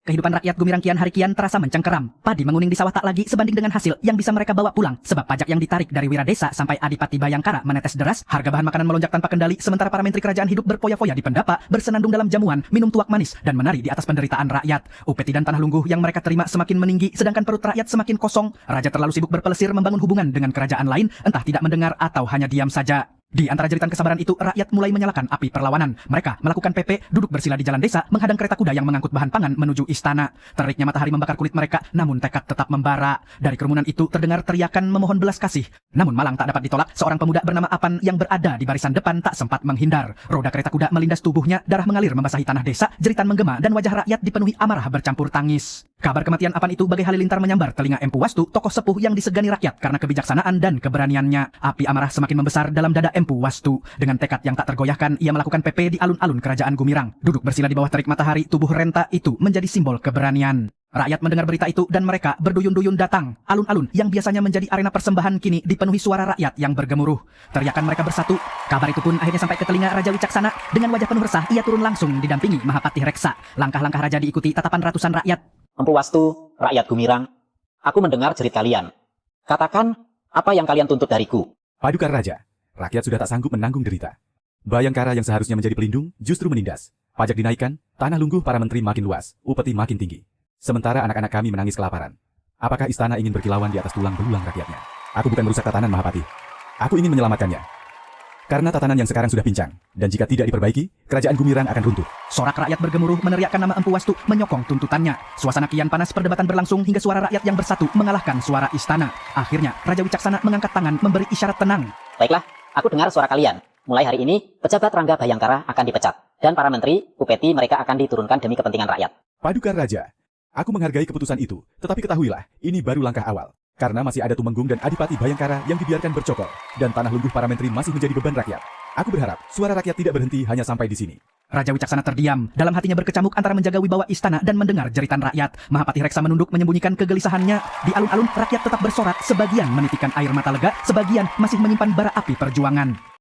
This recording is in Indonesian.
Kehidupan rakyat Gumirang kian hari kian terasa mencengkeram. Padi menguning di sawah tak lagi sebanding dengan hasil yang bisa mereka bawa pulang. Sebab pajak yang ditarik dari Wiradesa sampai Adipati Bayangkara menetes deras, harga bahan makanan melonjak tanpa kendali, sementara para menteri kerajaan hidup berfoya-foya di pendapa, bersenandung dalam jamuan, minum tuak manis, dan menari di atas penderitaan rakyat. Upeti dan tanah lungguh yang mereka terima semakin meninggi, sedangkan perut rakyat semakin kosong. Raja terlalu sibuk berpelesir membangun hubungan dengan kerajaan lain, entah tidak mendengar atau hanya diam saja. Di antara jeritan kesabaran itu, rakyat mulai menyalakan api perlawanan. Mereka melakukan PP, duduk bersila di jalan desa, menghadang kereta kuda yang mengangkut bahan pangan menuju istana. Teriknya matahari membakar kulit mereka, namun tekad tetap membara. Dari kerumunan itu terdengar teriakan memohon belas kasih. Namun malang tak dapat ditolak, seorang pemuda bernama Apan yang berada di barisan depan tak sempat menghindar. Roda kereta kuda melindas tubuhnya, darah mengalir membasahi tanah desa, jeritan menggema, dan wajah rakyat dipenuhi amarah bercampur tangis. Kabar kematian Apan itu bagai halilintar menyambar telinga Empu Wastu, tokoh sepuh yang disegani rakyat karena kebijaksanaan dan keberaniannya. Api amarah semakin membesar dalam dada Empu Wastu. Dengan tekad yang tak tergoyahkan, ia melakukan PP di alun-alun kerajaan Gumirang. Duduk bersila di bawah terik matahari, tubuh renta itu menjadi simbol keberanian. Rakyat mendengar berita itu dan mereka berduyun-duyun datang. Alun-alun yang biasanya menjadi arena persembahan kini dipenuhi suara rakyat yang bergemuruh. Teriakan mereka bersatu. Kabar itu pun akhirnya sampai ke telinga Raja Wicaksana. Dengan wajah penuh resah, ia turun langsung didampingi Mahapatih Reksa. Langkah-langkah raja diikuti tatapan ratusan rakyat. Empu Wastu, rakyat Gumirang, aku mendengar jerit kalian. Katakan, apa yang kalian tuntut dariku? Paduka Raja, rakyat sudah tak sanggup menanggung derita. Bayangkara yang seharusnya menjadi pelindung justru menindas. Pajak dinaikkan, tanah lungguh para menteri makin luas, upeti makin tinggi. Sementara anak-anak kami menangis kelaparan. Apakah istana ingin berkilauan di atas tulang belulang rakyatnya? Aku bukan merusak tatanan Mahapati. Aku ingin menyelamatkannya. Karena tatanan yang sekarang sudah pincang, dan jika tidak diperbaiki, kerajaan Gumirang akan runtuh. Sorak rakyat bergemuruh meneriakkan nama Empu Wastu menyokong tuntutannya. Suasana kian panas, perdebatan berlangsung hingga suara rakyat yang bersatu mengalahkan suara istana. Akhirnya, Raja Wicaksana mengangkat tangan memberi isyarat tenang. Baiklah, aku dengar suara kalian. Mulai hari ini, pejabat Rangga Bayangkara akan dipecat. Dan para menteri, upeti mereka akan diturunkan demi kepentingan rakyat. Paduka Raja, aku menghargai keputusan itu, tetapi ketahuilah, ini baru langkah awal. Karena masih ada Tumenggung dan Adipati Bayangkara yang dibiarkan bercokol, dan tanah lungguh para menteri masih menjadi beban rakyat. Aku berharap suara rakyat tidak berhenti hanya sampai di sini. Raja Wicaksana terdiam, dalam hatinya berkecamuk antara menjaga wibawa istana dan mendengar jeritan rakyat. Mahapatih Reksa menunduk menyembunyikan kegelisahannya. Di alun-alun rakyat tetap bersorak, sebagian menitikkan air mata lega, sebagian masih menyimpan bara api perjuangan.